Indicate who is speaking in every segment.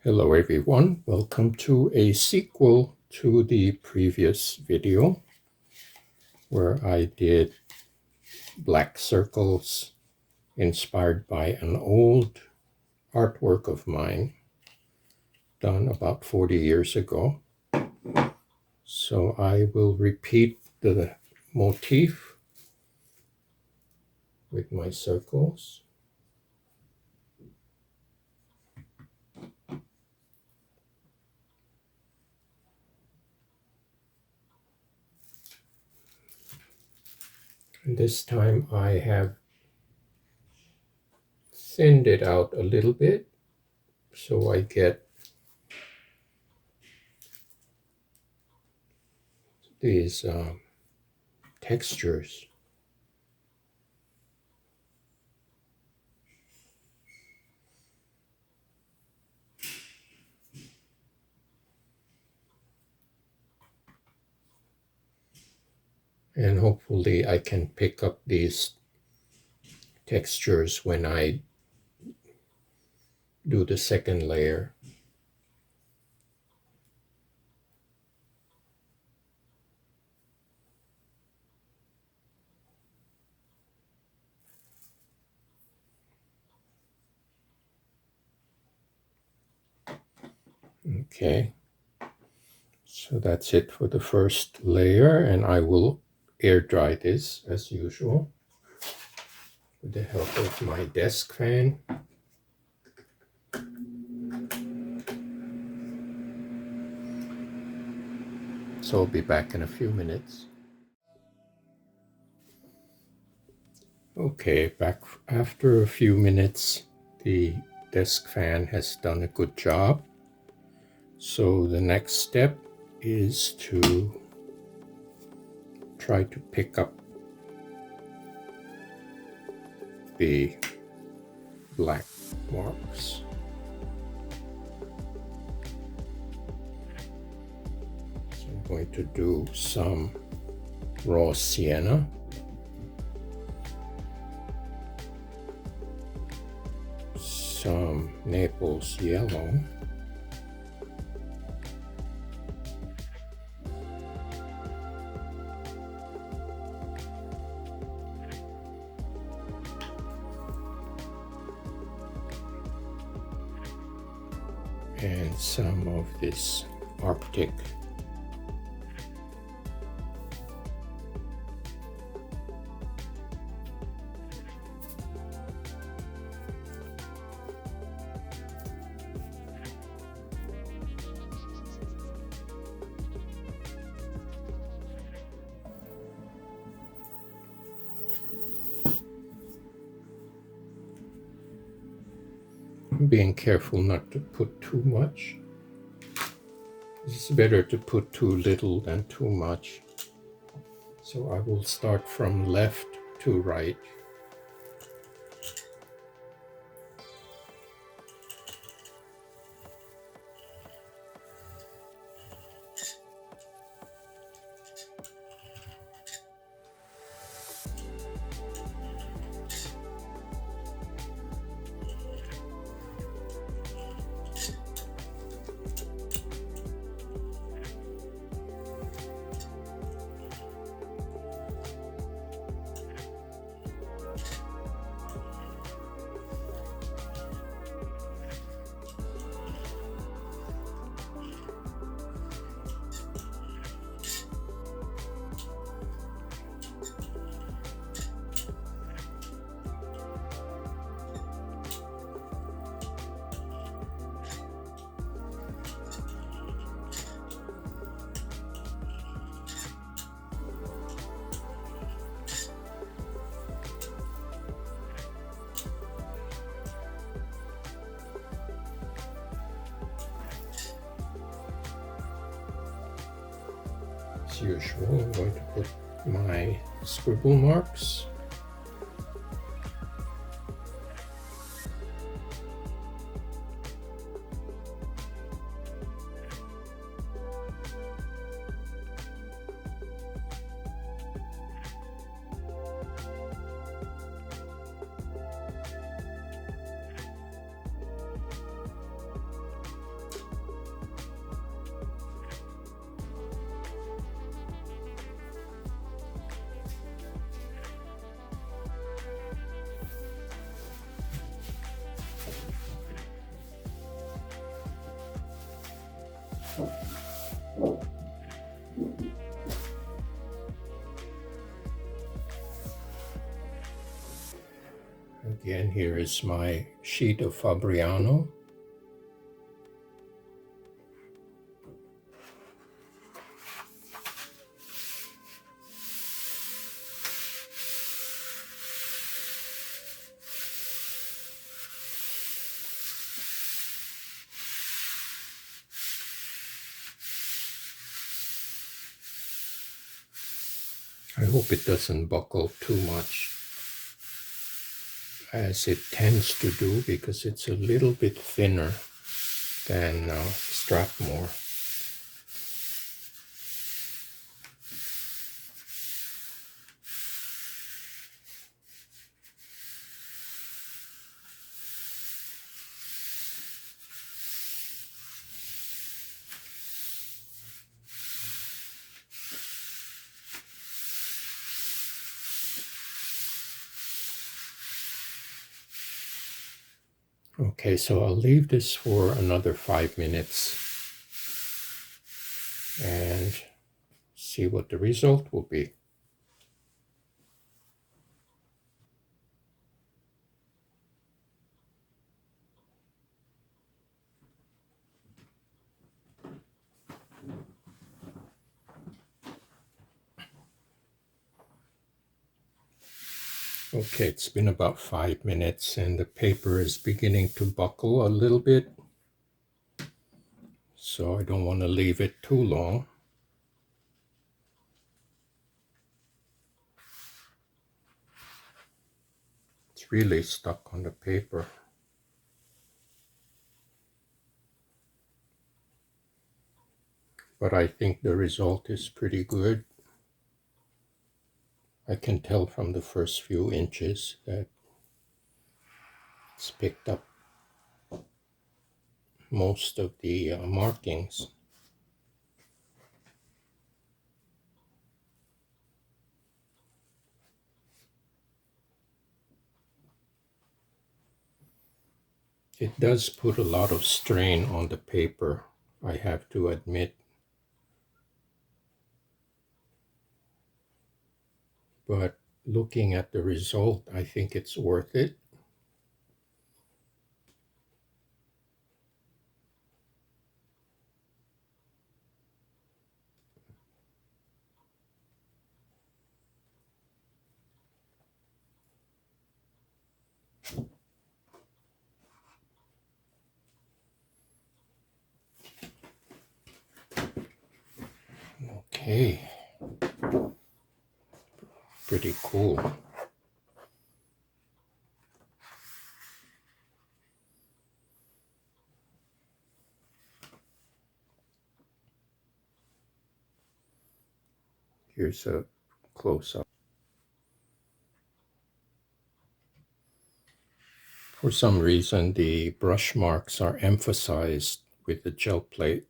Speaker 1: Hello everyone, welcome to a sequel to the previous video where I did black circles inspired by an old artwork of mine done about 40 years ago. So I will repeat the motif with my circles. And this time I have thinned it out a little bit so I get these textures. And hopefully I can pick up these textures when I do the second layer. Okay, so that's it for the first layer, and I will air dry this as usual with the help of my desk fan. So I'll be back in a few minutes. Okay, back after a few minutes. The desk fan has done a good job. So the next step is to try to pick up the black marks. So I'm going to do some raw sienna. Some Naples yellow. And some of this Arctic being careful not to put too much. It's better to put too little than too much. So I will start from left to right. As usual, I'm going to put my scribble marks. Again, here is my sheet of Fabriano. I hope it doesn't buckle too much, as it tends to do, because it's a little bit thinner than Strathmore. Okay, so I'll leave this for another 5 minutes and see what the result will be. Okay, it's been about 5 minutes and the paper is beginning to buckle a little bit, so I don't want to leave it too long. It's really stuck on the paper. But I think the result is pretty good. I can tell from the first few inches that it's picked up most of the markings. It does put a lot of strain on the paper, I have to admit. But looking at the result, I think it's worth it. Okay, pretty cool. Here's a close-up. For some reason, the brush marks are emphasized with the gel plate.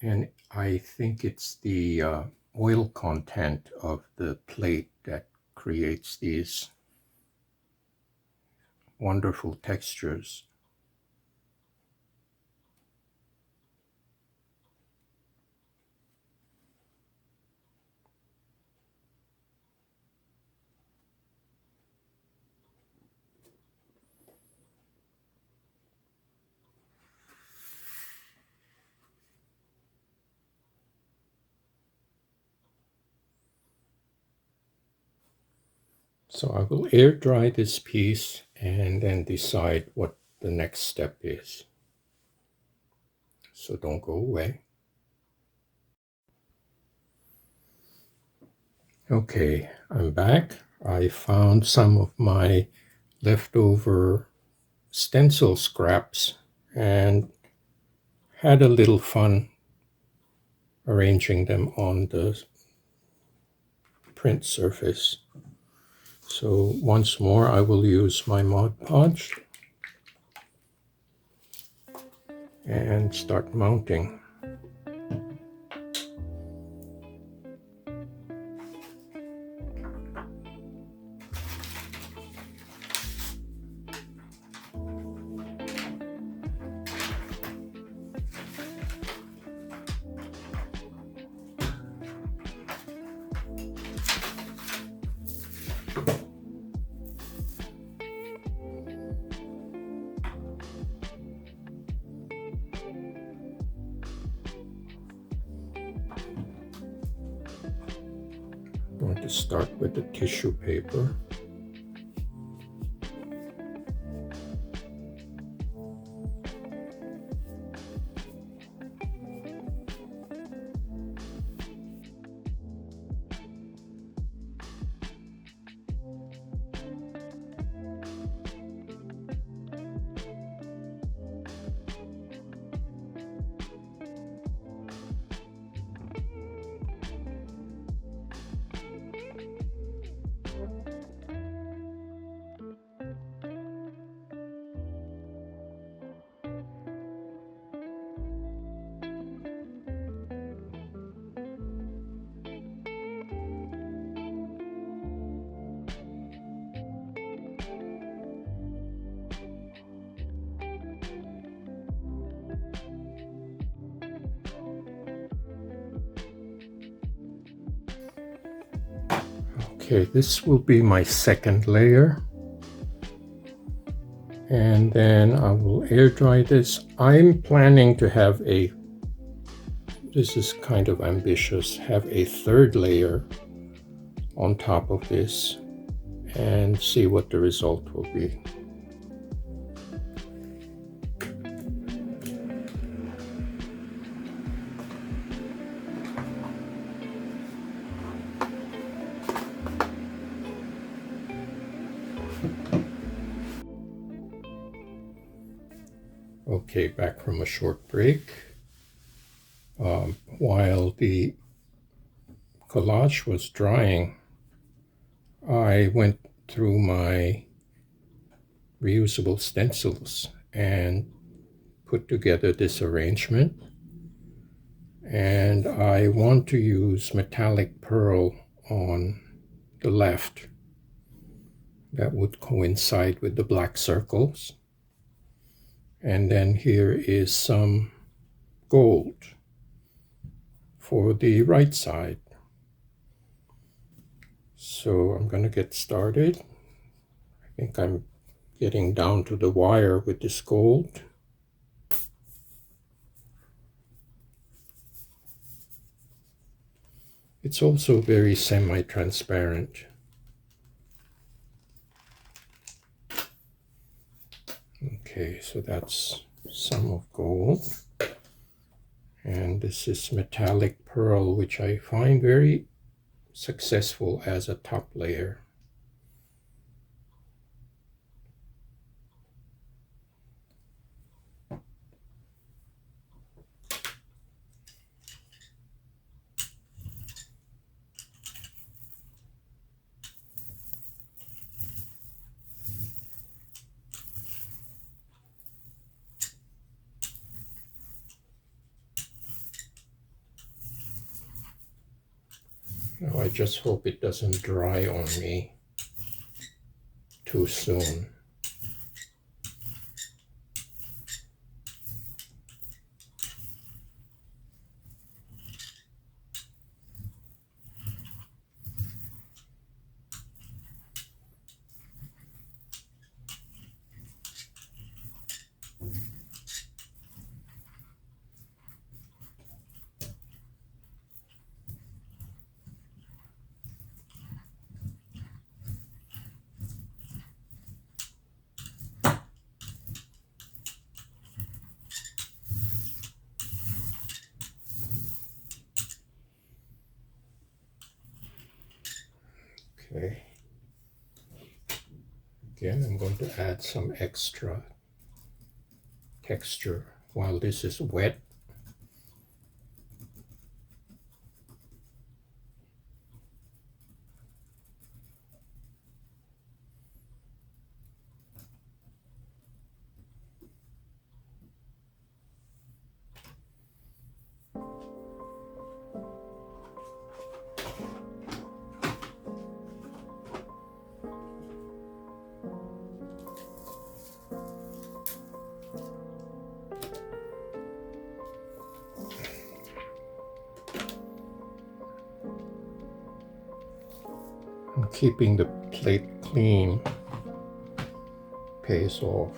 Speaker 1: And I think it's the oil content of the plate that creates these wonderful textures. So I will air dry this piece and then decide what the next step is. So don't go away. Okay, I'm back. I found some of my leftover stencil scraps and had a little fun arranging them on the print surface. So once more I will use my Mod Podge and start mounting. I'm going to start with the tissue paper. Okay, this will be my second layer. And then I will air dry this. I'm planning to have this is kind of ambitious, have a third layer on top of this and see what the result will be. Okay, back from a short break. While the collage was drying, I went through my reusable stencils and put together this arrangement. And I want to use metallic pearl on the left. That would coincide with the black circles. And then here is some gold for the right side. So I'm going to get started. I think I'm getting down to the wire with this gold. It's also very semi-transparent. Okay, so that's some of gold. And this is metallic pearl, which I find very successful as a top layer. Now I just hope it doesn't dry on me too soon. Okay. Again, I'm going to add some extra texture while this is wet. keeping the plate clean pays off.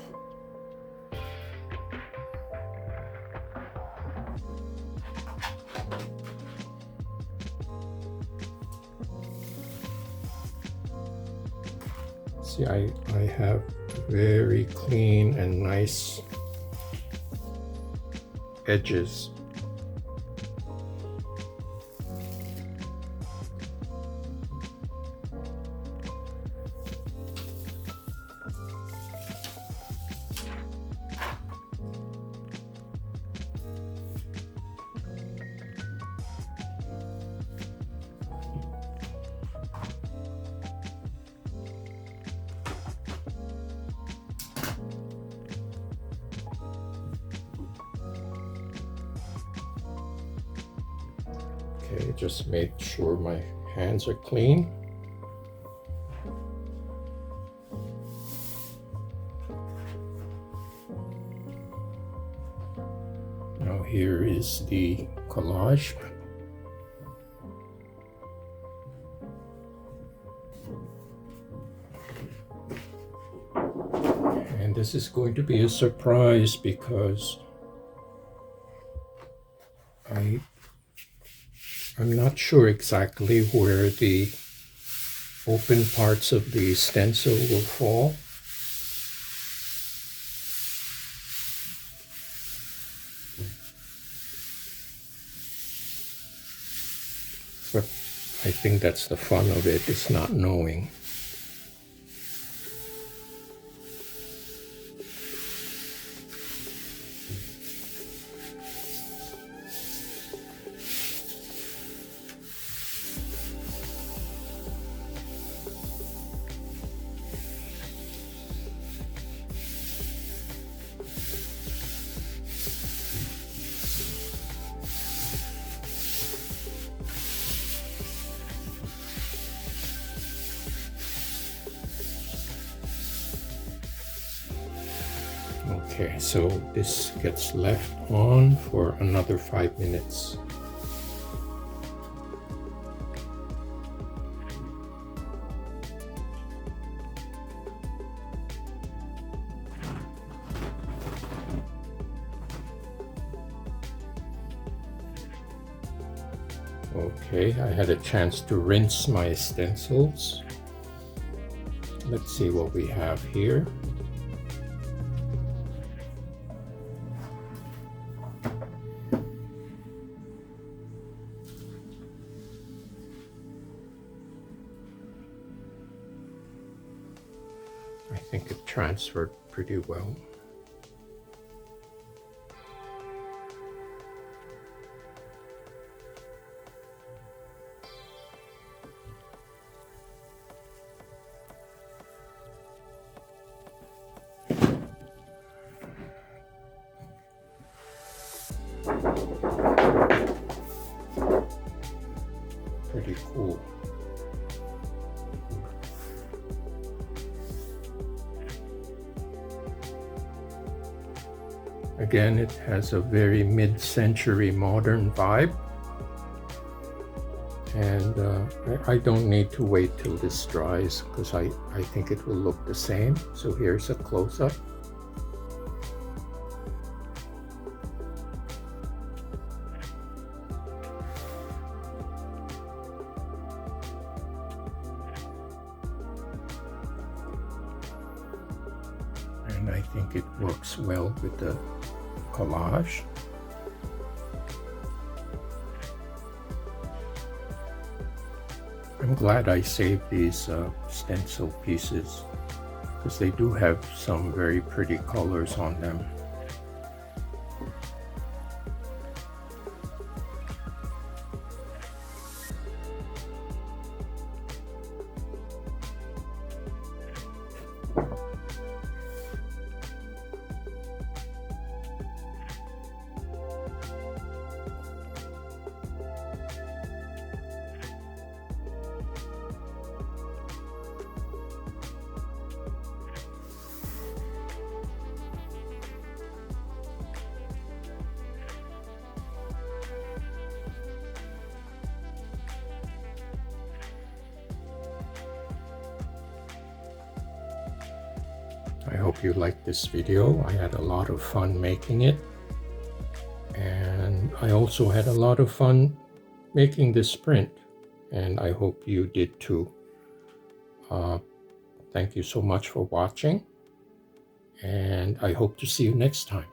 Speaker 1: See, I have very clean and nice edges. Okay, just make sure my hands are clean. Now here is the collage. And this is going to be a surprise because I'm not sure exactly where the open parts of the stencil will fall. But I think that's the fun of it, is not knowing. Okay, so this gets left on for another 5 minutes. Okay, I had a chance to rinse my stencils. Let's see what we have here. I think it transferred pretty well. Pretty cool. Again, it has a very mid-century modern vibe, and I don't need to wait till this dries because I think it will look the same. So here's a close-up. And I think it works well with the collage. I'm glad I saved these stencil pieces because they do have some very pretty colors on them. I hope you liked this video. I had a lot of fun making it. And I also had a lot of fun making this print. And I hope you did too. Thank you so much for watching. And I hope to see you next time.